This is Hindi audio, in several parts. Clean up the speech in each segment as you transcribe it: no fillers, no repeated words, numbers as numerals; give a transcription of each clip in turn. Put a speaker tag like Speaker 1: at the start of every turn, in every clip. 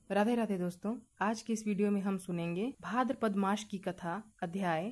Speaker 1: राधे राधे दोस्तों, आज के इस वीडियो में हम सुनेंगे भाद्रपद मास की कथा अध्याय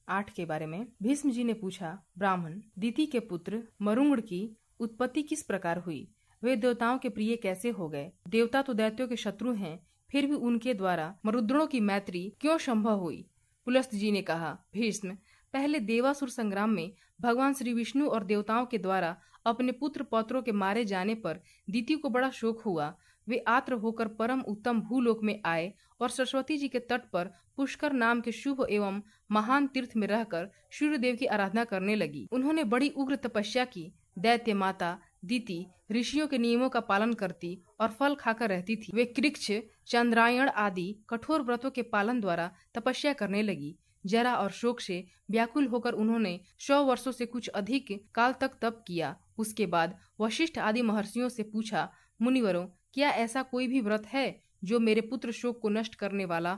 Speaker 1: 8 के बारे में। भीष्म जी ने पूछा, ब्राह्मण दिति के पुत्र मरुंगड़ की उत्पत्ति किस प्रकार हुई? वे देवताओं के प्रिय कैसे हो गए? देवता तो दैत्यों के शत्रु हैं, फिर भी उनके द्वारा मरुद्गणों की मैत्री क्यों संभव हुई? पुलस्त जी ने कहा, भीष्म, पहले देवासुर संग्राम में भगवान श्री विष्णु और देवताओं के द्वारा अपने पुत्र पौत्रों के मारे जाने पर दिति को बड़ा शोक हुआ। वे आत्र होकर परम उत्तम भूलोक में आए और सरस्वती जी के तट पर पुष्कर नाम के शुभ एवं महान तीर्थ में रहकर सूर्य देव की आराधना करने लगी। उन्होंने बड़ी उग्र तपस्या की। दैत्य माता दिति ऋषियों के नियमों का पालन करती और फल खाकर रहती थी। वे कृक्ष, चंद्रायण आदि कठोर व्रतों के पालन द्वारा तपस्या करने लगी। जरा और शोक से व्याकुल होकर उन्होंने 100 वर्षों से कुछ अधिक काल तक तप किया। उसके बाद वशिष्ठ आदि महर्षियों से पूछा, मुनिवरों, क्या ऐसा कोई भी व्रत है जो मेरे पुत्र शोक को नष्ट करने वाला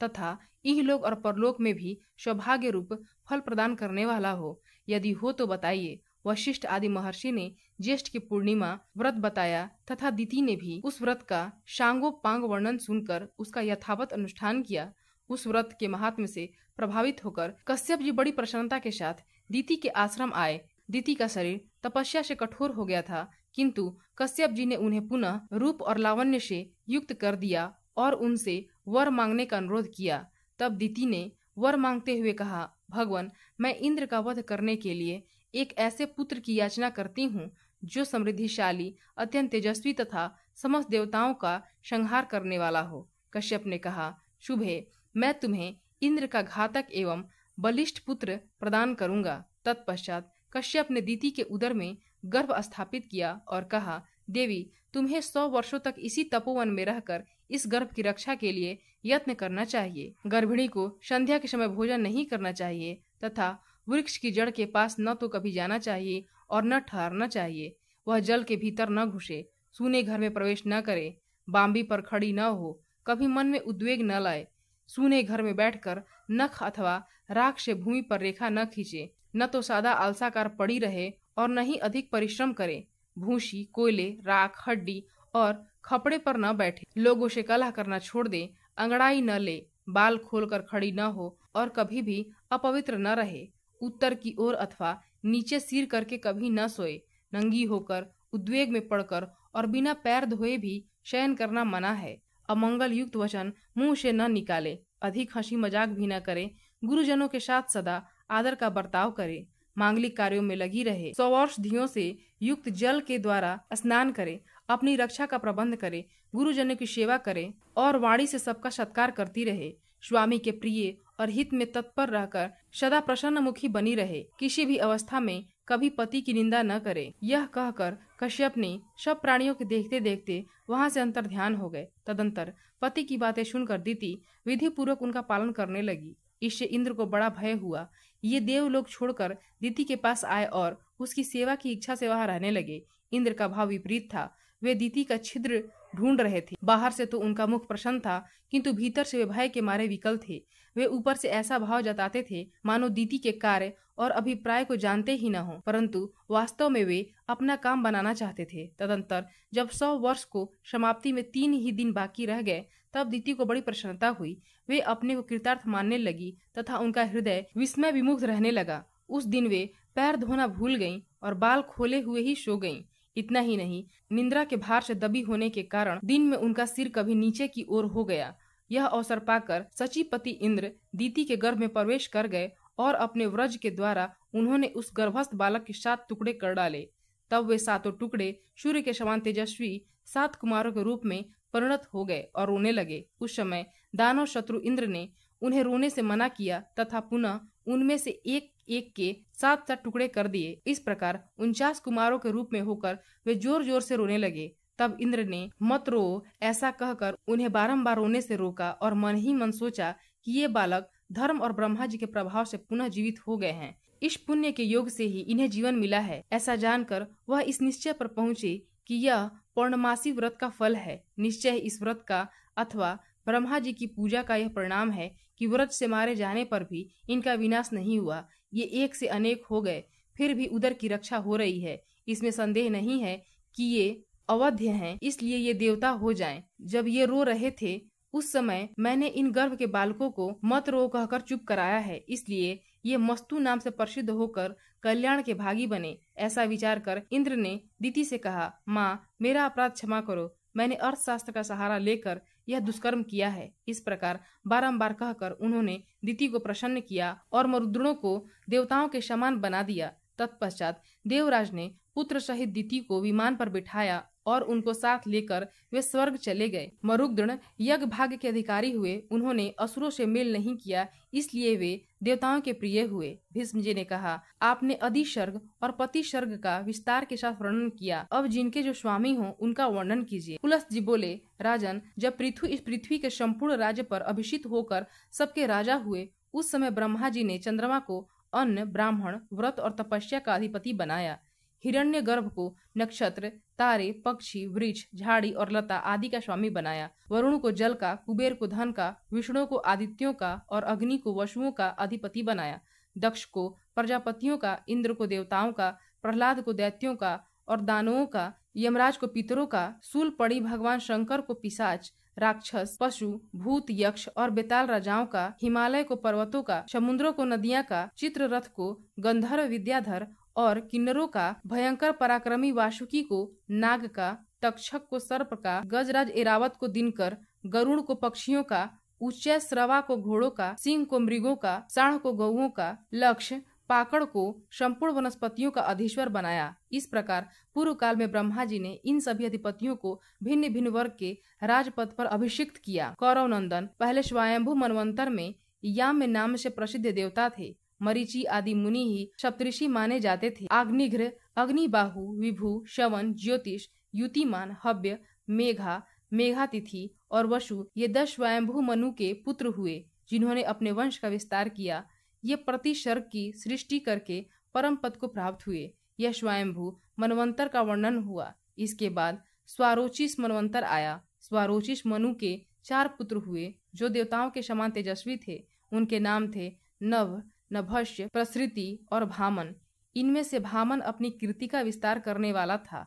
Speaker 1: तथा इहलोक और परलोक में भी सौभाग्य रूप फल प्रदान करने वाला हो? यदि हो तो बताइए। वशिष्ठ आदि महर्षि ने ज्येष्ठ की पूर्णिमा व्रत बताया तथा दिति ने भी उस व्रत का सांगोपांग वर्णन सुनकर उसका यथावत अनुष्ठान किया। उस व्रत के महात्म्य से प्रभावित होकर कश्यप जी बड़ी प्रसन्नता के साथ दिति के आश्रम आए। दिति का शरीर तपस्या से कठोर हो गया था, किंतु कश्यप जी ने उन्हें पुनः रूप और लावण्य से युक्त कर दिया और उनसे वर मांगने का अनुरोध किया। तब दिति ने वर मांगते हुए कहा, भगवान, मैं इंद्र का वध करने के लिए एक ऐसे पुत्र की याचना करती हूँ जो समृद्धिशाली, अत्यंत तेजस्वी तथा समस्त देवताओं का संहार करने वाला हो। कश्यप ने कहा, शुभ है, मैं तुम्हें इंद्र का घातक एवं बलिष्ठ पुत्र प्रदान करूंगा। तत्पश्चात कश्यप ने दिति के उदर में गर्भ स्थापित किया और कहा, देवी, तुम्हें 100 वर्षों तक इसी तपोवन में रहकर इस गर्भ की रक्षा के लिए यत्न करना चाहिए। गर्भिणी को संध्या के समय भोजन नहीं करना चाहिए तथा वृक्ष की जड़ के पास न तो कभी जाना चाहिए और न ठहरना चाहिए। वह जल के भीतर न घुसे, सूने घर में प्रवेश न करे, बांबी पर खड़ी न हो, कभी मन में उद्वेग न लाए, सूने घर में बैठकर नख अथवा राख से भूमि पर रेखा न खींचे, न तो सादा आलसाकार पड़ी रहे और न ही अधिक परिश्रम करे, भूसी, कोयले, राख, हड्डी और खपड़े पर न बैठे, लोगों से कलह करना छोड़ दे, अंगड़ाई न ले, बाल खोलकर खड़ी न हो और कभी भी अपवित्र न रहे, उत्तर की ओर अथवा नीचे सिर करके कभी न सोए, नंगी होकर, उद्वेग में पड़कर और बिना पैर धोए भी शयन करना मना है, अमंगल युक्त वचन मुंह से न निकाले, अधिक हंसी मजाक भी न करे, गुरुजनों के साथ सदा आदर का बर्ताव करे, मांगलिक कार्यों में लगी रहे, 100 औषधियों से युक्त जल के द्वारा स्नान करे, अपनी रक्षा का प्रबंध करे, गुरुजनों की सेवा करे और वाणी से सबका सत्कार करती रहे, स्वामी के प्रिय और हित में तत्पर रहकर सदा प्रसन्न मुखी बनी रहे, किसी भी अवस्था में कभी पति की निंदा न करे। यह कहकर कश्यप ने सब प्राणियों के देखते देखते वहां से अंतर ध्यान हो गए। तदंतर पति की बातें सुनकर दिति विधि पूर्वक उनका पालन करने लगी। इससे इंद्र को बड़ा भय हुआ। ये देवलोक छोड़कर दिति के पास आए और उसकी सेवा की इच्छा से वहां रहने लगे। इंद्र का भाव विपरीत था। वे दिति का छिद्र ढूंढ रहे थे। बाहर से तो उनका मुख प्रसन्न था, किंतु भीतर से वे भय के मारे विकल थे। वे ऊपर से ऐसा भाव जताते थे मानो दिति के कार्य और अभिप्राय को जानते ही न हो, परंतु वास्तव में वे अपना काम बनाना चाहते थे। तदंतर जब 100 वर्ष को समाप्ति में 3 ही दिन बाकी रह गए, तब दिति को बड़ी प्रसन्नता हुई। वे अपने को कृतार्थ मानने लगी तथा उनका हृदय विस्मय विमुग्ध रहने लगा। उस दिन वे पैर धोना भूल गईं और बाल खोले हुए ही सो गईं। इतना ही नहीं, निंद्रा के भार से दबी होने के कारण दिन में उनका सिर कभी नीचे की ओर हो गया। यह अवसर पाकर सचिपति इंद्र दिति के गर्भ में प्रवेश कर गए और अपने व्रज के द्वारा उन्होंने उस गर्भस्थ बालक के 7 टुकड़े कर डाले। तब वे 7 टुकड़े सूर्य के समान तेजस्वी 7 कुमारों के रूप में परिणत हो गए और रोने लगे। उस समय दानव शत्रु इंद्र ने उन्हें रोने से मना किया तथा पुनः उनमें से एक एक के 7 टुकड़े कर दिए। इस प्रकार 49 कुमारों के रूप में होकर वे जोर जोर से रोने लगे। तब इंद्र ने मत रो ऐसा कहकर उन्हें बारंबार रोने से रोका और मन ही मन सोचा कि ये बालक धर्म और ब्रह्मा जी के प्रभाव से पुनः जीवित हो गए हैं। इस पुण्य के योग से ही इन्हें जीवन मिला है। ऐसा जानकर वह इस निश्चय पर पहुँचे कि यह पौर्णमासी व्रत का फल है। निश्चय इस व्रत का अथवा ब्रह्मा जी की पूजा का यह परिणाम है कि व्रत से मारे जाने पर भी इनका विनाश नहीं हुआ। ये एक से अनेक हो गए, फिर भी उदर की रक्षा हो रही है। इसमें संदेह नहीं है कि ये अवध्य हैं, इसलिए ये देवता हो जाएं। जब ये रो रहे थे उस समय मैंने इन गर्भ के बालकों को मत रो कहकर चुप कराया है, इसलिए ये मस्तु नाम से प्रसिद्ध होकर कल्याण के भागी बने। ऐसा विचार कर इंद्र ने दिति से कहा, माँ मेरा अपराध क्षमा करो, मैंने अर्थशास्त्र का सहारा लेकर यह दुष्कर्म किया है। इस प्रकार बारंबार कहकर उन्होंने दिति को प्रसन्न किया और मरुद्गणों को देवताओं के समान बना दिया। तत्पश्चात देवराज ने पुत्र सहित दिति को विमान पर बिठाया और उनको साथ लेकर वे स्वर्ग चले गए। मरुद्गण यज्ञ भाग्य के अधिकारी हुए। उन्होंने असुरों से मेल नहीं किया, इसलिए वे देवताओं के प्रिय हुए। भीष्म जी ने कहा, आपने अधिसर्ग और पतिसर्ग का विस्तार के साथ वर्णन किया, अब जिनके जो स्वामी हों उनका वर्णन कीजिए। पुलस्त जी बोले, राजन, जब पृथु इस पृथ्वी के संपूर्ण राज्य पर अभिषिक्त होकर सबके राजा हुए, उस समय ब्रह्मा जी ने चंद्रमा को अन्न, ब्राह्मण, व्रत और तपस्या का अधिपति बनाया। हिरण्यगर्भ को नक्षत्र, तारे, पक्षी, वृक्ष, झाड़ी और लता आदि का स्वामी बनाया। वरुण को जल का, कुबेर को धन का, विष्णु को आदित्यों का और अग्नि को वसुओं का अधिपति बनाया। दक्ष को प्रजापतियों का, इंद्र को देवताओं का, प्रहलाद को दैत्यों का और दानवों का, यमराज को पितरों का, शूलपणि भगवान शंकर को पिशाच, राक्षस, पशु, भूत, यक्ष और बेताल राजाओं का, हिमालय को पर्वतों का, समुद्रों को नदियां का, चित्ररथ को गंधर्व विद्याधर और किन्नरों का, भयंकर पराक्रमी वासुकी को नाग का, तक्षक को सर्प का, गजराज एरावत को दिनकर, गरुड़ को पक्षियों का, उच्चै श्रवा को घोड़ों का, सिंह को मृगों का, साढ़ को गौओं का, लक्ष्य पाकड़ को संपूर्ण वनस्पतियों का अधीश्वर बनाया। इस प्रकार पूर्व काल में ब्रह्मा जी ने इन सभी अधिपतियों को भिन्न भिन्न वर्ग के राजपद पर अभिषिक्त किया। कौरव नंदन पहले स्वयंभू मनवंतर में याम में नाम से प्रसिद्ध देवता थे। मरीचि आदि मुनि ही सप्तऋषि माने जाते थे। आग्निघ्र, अग्निबाहु, विभु, शवन, ज्योतिष, युतिमान, हव्य, मेघा, मेघातिथि और वसु ये 10 स्वयंभू मनु के पुत्र हुए, जिन्होंने अपने वंश का विस्तार किया। ये प्रतिसर्ग की सृष्टि करके परम पद को प्राप्त हुए। यह स्वयंभू मनवंतर का वर्णन हुआ। इसके बाद स्वारोचिष मनवंतर आया। स्वारोचिष मनु के 4 पुत्र हुए, जो देवताओं के समान तेजस्वी थे। उनके नाम थे नभ, नभस्य, प्रसृति और भामन। इनमें से भामन अपनी कीर्ति का विस्तार करने वाला था।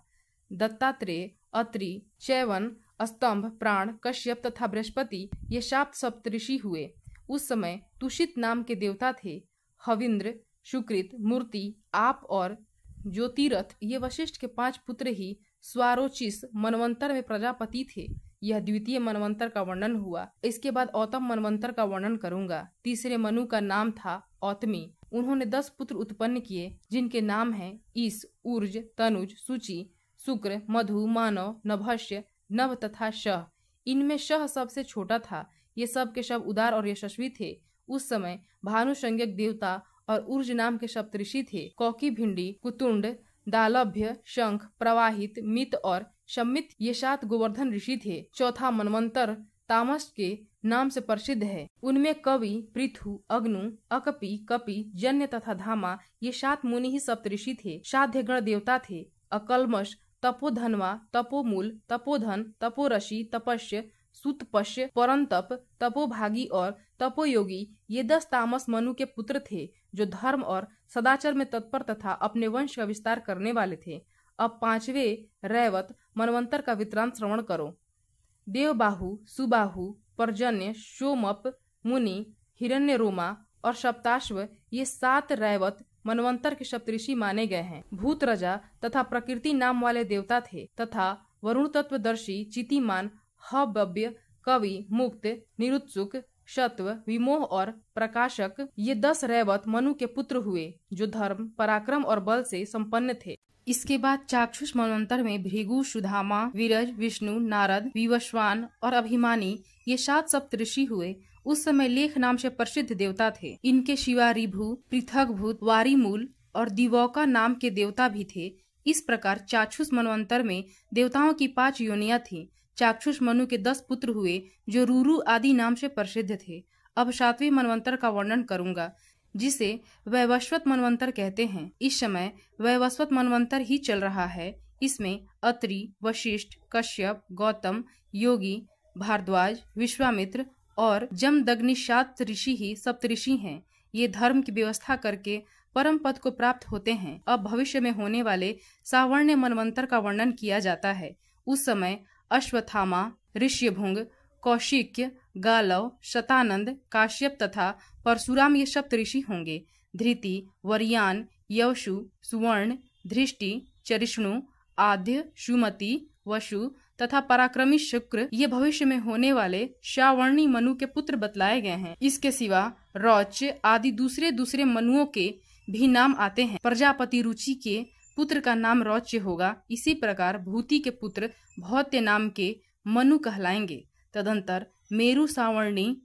Speaker 1: दत्तात्रेय, अत्रि, चैवन, स्तंभ, प्राण, कश्यप तथा बृहस्पति ये 7 सप्तऋषि हुए। उस समय तुषित नाम के देवता थे। हविंद्र, सुकृत, मूर्ति, आप और ज्योतिरथ ये वशिष्ठ के 5 पुत्र ही स्वारोचिष मनवंतर में प्रजापति थे। यह द्वितीय मनवंतर का वर्णन हुआ। इसके बाद औतम मनवंतर का वर्णन करूंगा। तीसरे मनु का नाम था औतमी। उन्होंने 10 पुत्र उत्पन्न किए, जिनके नाम हैं ईश, ऊर्ज, तनुज, सुचि, शुक्र, मधु, मानव, नभस्य, नभ तथा शह। इनमें शह सबसे छोटा था। ये सब के सब उदार और यशस्वी थे। उस समय भानु संज्ञक देवता और ऊर्ज नाम के सप्तऋषि थे। कौकी, भिंडी, कुतुंड, दालभ्य, शंख, प्रवाहित, मित और सम्मित ये 7 गोवर्धन ऋषि थे। चौथा मनवंतर तामस के नाम से प्रसिद्ध है। उनमें कवि, पृथु, अग्नु, अकपि, कपि, जन्य तथा धामा ये 7 मुनि ही सप्तऋषि थे। साध्य गण देवता थे। अकल्मष, तपोधनवा, तपोमूल, तपोधन, तपोरषि, तपस्य, सुतपस्य, परंतप, तपोभागी और तपोयोगी ये 10 तामस मनु के पुत्र थे, जो धर्म और सदाचार में तत्पर तथा अपने वंश का विस्तार करने वाले थे। अब 5वें रैवत मनवंतर का वितरण श्रवण करो। देवबाहु, सुबाहु, पर्जन्य, सोमप, मुनि, हिरण्यरोमा और सप्ताश्व ये 7 रैवत मनवंतर के सप्तऋषि माने गए हैं। भूत, रजा तथा प्रकृति नाम वाले देवता थे तथा वरुण तत्वदर्शी, चितिमान, हव्य, कवि, मुक्त, निरुत्सुक, सत्व, विमोह और प्रकाशक ये 10 रैवत मनु के पुत्र हुए, जो धर्म, पराक्रम और बल से संपन्न थे। इसके बाद चाक्षुष मनवंतर में भृगु, सुधामा, विरज, विष्णु, नारद, विवस्वान और अभिमानी ये 7 सप्तऋषि हुए। उस समय लेख नाम से प्रसिद्ध देवता थे। इनके शिवा रिभु, पृथकभूत, वारीमूल और दिवौका नाम के देवता भी थे। इस प्रकार चाक्षुष मनवंतर में देवताओं की 5 योनियां थीं। चाक्षुष मनु के 10 पुत्र हुए, जो रूरु आदि नाम से प्रसिद्ध थे। अब 7वें मनवंतर का वर्णन करूंगा, जिसे वैवस्वत मनवंतर कहते हैं। इस समय वैवस्वत मनवंतर ही चल रहा है। इसमें अत्रि, वशिष्ठ, कश्यप, गौतम, योगी, भारद्वाज, विश्वामित्र और जमदग्नि 7 ऋषि ही सप्तऋषि हैं। ये धर्म की व्यवस्था करके परम पद को प्राप्त होते हैं। अब भविष्य में होने वाले सावर्ण्य मनवंतर का वर्णन किया जाता है। उस समय अश्वत्थामा, ऋष्यभृंग, कौशिक्य, गालव, शतानंद, काश्यप तथा परशुराम ये सप्तऋषि होंगे। धृति, वरियान, यवशु, सुवर्ण, धृष्टि, चरिष्णु, आद्य, सुमति, वसु तथा पराक्रमी शुक्र ये भविष्य में होने वाले श्रावणी मनु के पुत्र बतलाए गए हैं। इसके सिवा रौच आदि दूसरे मनुओं के भी नाम आते हैं। प्रजापति रुचि के पुत्र का नाम रौच्य होगा। इसी प्रकार भूति के पुत्र भौत्य नाम के मनु कहलाएंगे। तदंतर मेरु सावर्णी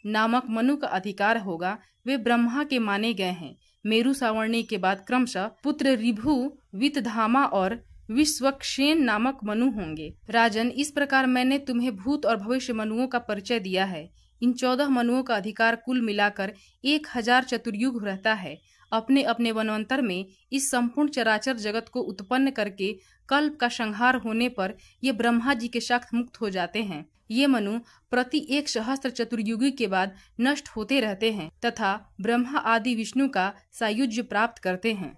Speaker 1: नामक मनु का अधिकार होगा। वे ब्रह्मा के माने गए हैं। मेरु सावर्णी के बाद क्रमशः पुत्र ऋभु, वितधामा और विश्वक्षेन नामक मनु होंगे। राजन, इस प्रकार मैंने तुम्हें भूत और भविष्य मनुओं का परिचय दिया है। इन 14 मनुओं का अधिकार कुल मिलाकर 1000 चतुर्युग रहता है। अपने अपने वनवंतर में इस संपूर्ण चराचर जगत को उत्पन्न करके कल्प का संहार होने पर ये ब्रह्मा जी के शाक्त मुक्त हो जाते हैं। ये मनु प्रति 1 सहस्त्र चतुर्युगी के बाद नष्ट होते रहते हैं तथा ब्रह्मा आदि विष्णु का सायुज्य प्राप्त करते हैं।